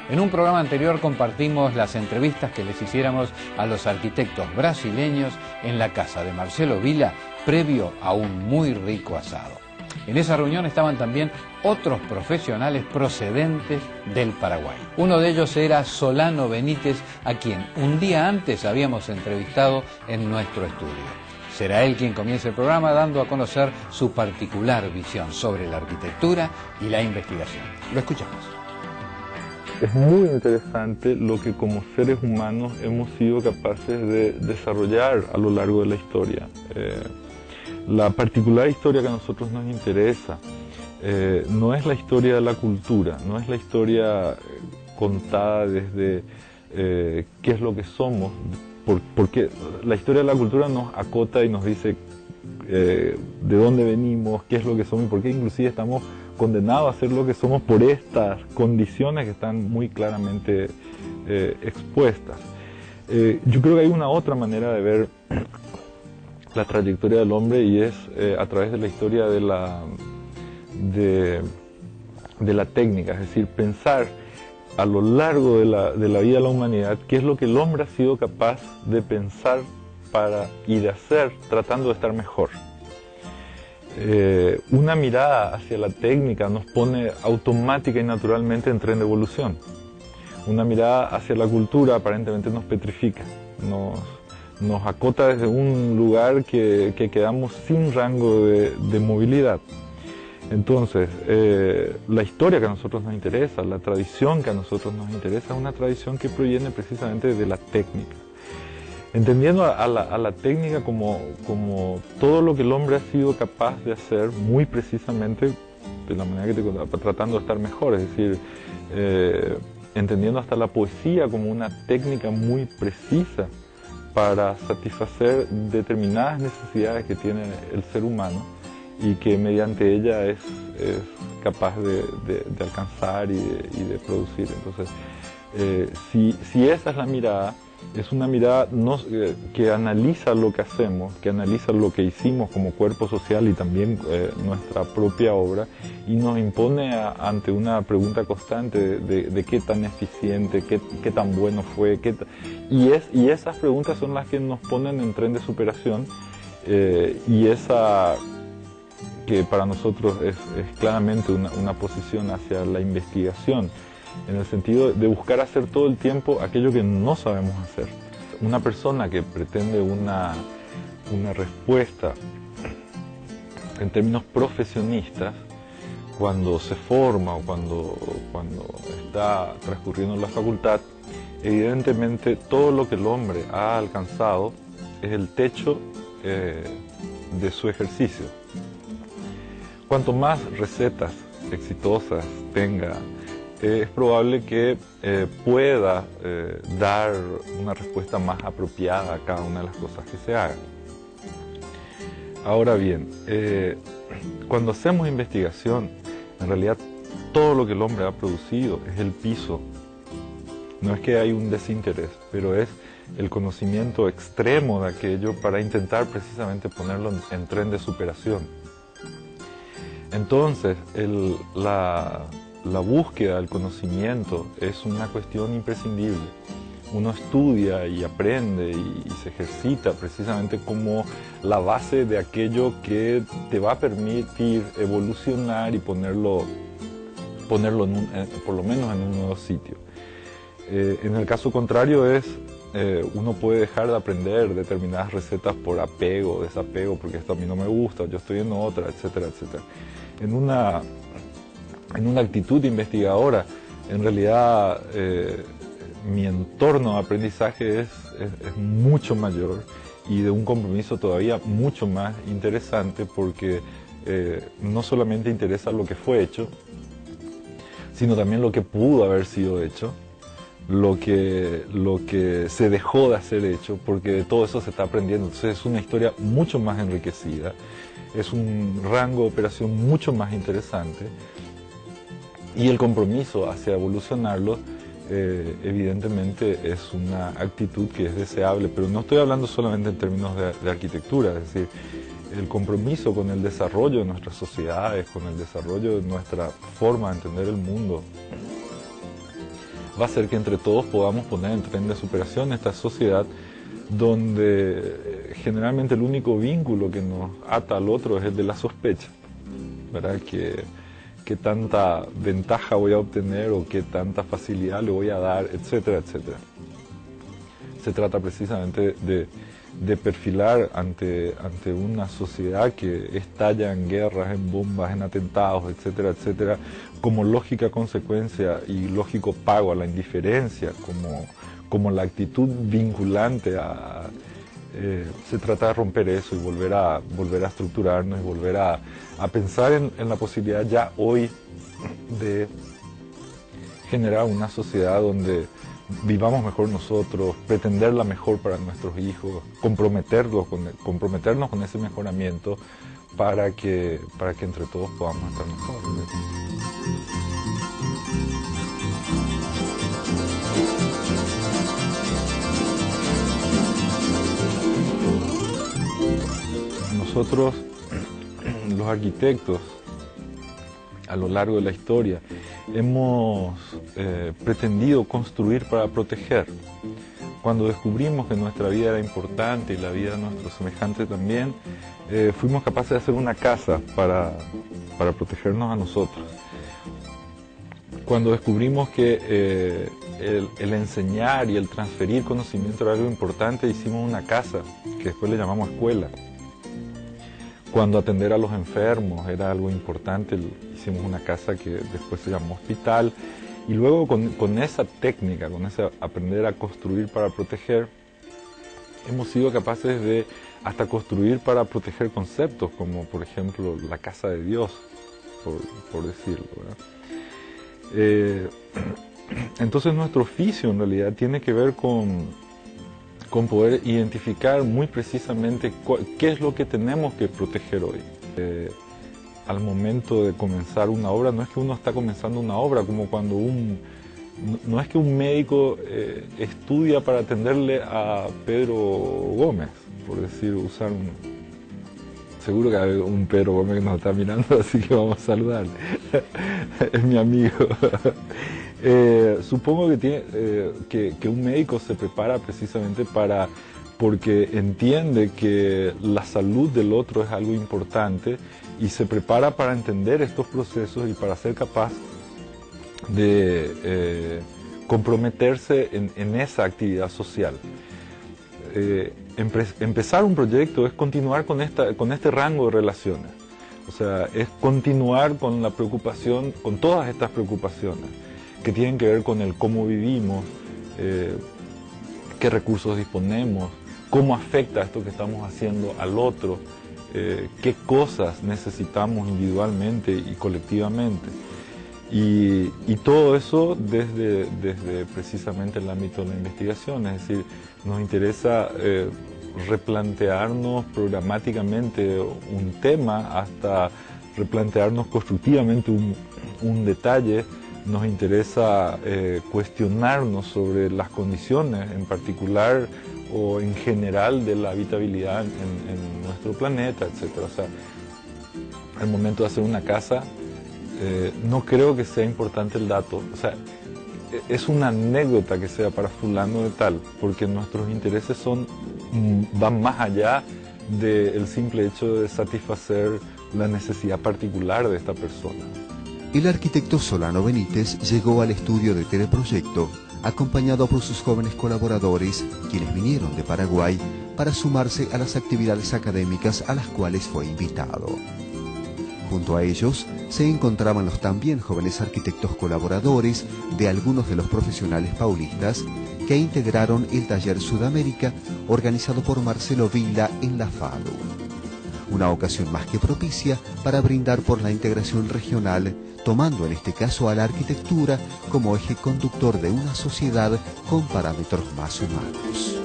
En un programa anterior compartimos las entrevistas que les hiciéramos a los arquitectos brasileños en la casa de Marcelo Vila, previo a un muy rico asado. En esa reunión estaban también otros profesionales procedentes del Paraguay. Uno de ellos era Solano Benítez, a quien un día antes habíamos entrevistado en nuestro estudio. Será él quien comience el programa dando a conocer su particular visión sobre la arquitectura y la investigación. Lo escuchamos. Es muy interesante lo que como seres humanos hemos sido capaces de desarrollar a lo largo de la historia. La particular historia que a nosotros nos interesa no es la historia de la cultura, no es la historia contada desde qué es lo que somos, porque la historia de la cultura nos acota y nos dice de dónde venimos, qué es lo que somos y por qué inclusive estamos condenados a ser lo que somos por estas condiciones que están muy claramente expuestas. Yo creo que hay una otra manera de ver la trayectoria del hombre y es a través de la historia de la técnica, es decir, pensar a lo largo de la vida de la humanidad qué es lo que el hombre ha sido capaz de pensar y de hacer tratando de estar mejor. Una mirada hacia la técnica nos pone automática y naturalmente en tren de evolución. Una mirada hacia la cultura aparentemente nos petrifica, nos acota desde un lugar que quedamos sin rango de movilidad. Entonces, la historia que a nosotros nos interesa, la tradición que a nosotros nos interesa, es una tradición que proviene precisamente de la técnica. Entendiendo a la técnica como todo lo que el hombre ha sido capaz de hacer muy precisamente de la manera que te contaba, tratando de estar mejor, es decir, entendiendo hasta la poesía como una técnica muy precisa para satisfacer determinadas necesidades que tiene el ser humano y que mediante ella es capaz de alcanzar y de producir. Entonces, si esa es la mirada, es una mirada que analiza lo que hacemos, que analiza lo que hicimos como cuerpo social y también nuestra propia obra, y nos impone ante una pregunta constante de qué tan eficiente, qué tan bueno fue, y esas preguntas son las que nos ponen en tren de superación, y esa que para nosotros es claramente una posición hacia la investigación, en el sentido de buscar hacer todo el tiempo aquello que no sabemos hacer. Una persona que pretende una respuesta en términos profesionistas, cuando se forma o cuando está transcurriendo la facultad, evidentemente todo lo que el hombre ha alcanzado es el techo de su ejercicio. Cuanto más recetas exitosas tenga, es probable que pueda dar una respuesta más apropiada a cada una de las cosas que se hagan. Ahora bien, cuando hacemos investigación, en realidad todo lo que el hombre ha producido es el piso. No es que hay un desinterés, pero es el conocimiento extremo de aquello para intentar precisamente ponerlo en tren de superación. Entonces, la búsqueda del conocimiento es una cuestión imprescindible. Uno estudia y aprende y se ejercita precisamente como la base de aquello que te va a permitir evolucionar y ponerlo por lo menos en un nuevo sitio. En el caso contrario uno puede dejar de aprender determinadas recetas por apego, desapego, porque esto a mí no me gusta, yo estoy en otra, etcétera, etcétera. En una actitud investigadora, en realidad mi entorno de aprendizaje es mucho mayor y de un compromiso todavía mucho más interesante, porque no solamente interesa lo que fue hecho, sino también lo que pudo haber sido hecho, lo que se dejó de hacer hecho, porque de todo eso se está aprendiendo. Entonces es una historia mucho más enriquecida, es un rango de operación mucho más interesante, y el compromiso hacia evolucionarlo evidentemente es una actitud que es deseable, pero no estoy hablando solamente en términos de arquitectura, es decir, el compromiso con el desarrollo de nuestras sociedades, con el desarrollo de nuestra forma de entender el mundo, va a hacer que entre todos podamos poner en tren de superación esta sociedad donde generalmente el único vínculo que nos ata al otro es el de la sospecha, ¿verdad? Qué tanta ventaja voy a obtener o qué tanta facilidad le voy a dar, etcétera, etcétera. Se trata precisamente de perfilar ante una sociedad que estalla en guerras, en bombas, en atentados, etcétera, etcétera, como lógica consecuencia y lógico pago a la indiferencia, como la actitud vinculante a... se trata de romper eso y volver a estructurarnos y volver a pensar en la posibilidad ya hoy de generar una sociedad donde vivamos mejor nosotros, pretenderla mejor para nuestros hijos, comprometernos con ese mejoramiento para que entre todos podamos estar mejor. Nosotros, los arquitectos, a lo largo de la historia, hemos pretendido construir para proteger. Cuando descubrimos que nuestra vida era importante y la vida de nuestros semejantes también, fuimos capaces de hacer una casa para protegernos a nosotros. Cuando descubrimos que el enseñar y el transferir conocimiento era algo importante, hicimos una casa, que después le llamamos escuela. Cuando atender a los enfermos era algo importante, hicimos una casa que después se llamó hospital. Y luego con esa técnica, con ese aprender a construir para proteger, hemos sido capaces de hasta construir para proteger conceptos, como por ejemplo la casa de Dios, por decirlo, ¿verdad? Entonces nuestro oficio en realidad tiene que ver con poder identificar muy precisamente qué es lo que tenemos que proteger hoy. Al momento de comenzar una obra, no es que uno está comenzando una obra como cuando no es que un médico estudia para atenderle a Pedro Gómez, por decir, usar seguro que hay un Pedro Gómez que nos está mirando, así que vamos a saludarle. Es mi amigo. Supongo que un médico se prepara precisamente porque entiende que la salud del otro es algo importante y se prepara para entender estos procesos y para ser capaz de comprometerse en esa actividad social. Empezar un proyecto es continuar con este rango de relaciones, o sea, es continuar con la preocupación, con todas estas preocupaciones que tienen que ver con el cómo vivimos, qué recursos disponemos, cómo afecta esto que estamos haciendo al otro, qué cosas necesitamos individualmente y colectivamente. Y todo eso desde precisamente el ámbito de la investigación, es decir, nos interesa replantearnos programáticamente un tema hasta replantearnos constructivamente un detalle. Nos interesa cuestionarnos sobre las condiciones en particular o en general de la habitabilidad en nuestro planeta, etc. O sea, al momento de hacer una casa, no creo que sea importante el dato. O sea, es una anécdota que sea para fulano de tal, porque nuestros intereses van más allá del simple hecho de satisfacer la necesidad particular de esta persona. El arquitecto Solano Benítez llegó al estudio de Teleproyecto acompañado por sus jóvenes colaboradores, quienes vinieron de Paraguay para sumarse a las actividades académicas a las cuales fue invitado. Junto a ellos se encontraban los también jóvenes arquitectos colaboradores de algunos de los profesionales paulistas que integraron el taller Sudamérica organizado por Marcelo Vila en la FADU. Una ocasión más que propicia para brindar por la integración regional, tomando en este caso a la arquitectura como eje conductor de una sociedad con parámetros más humanos.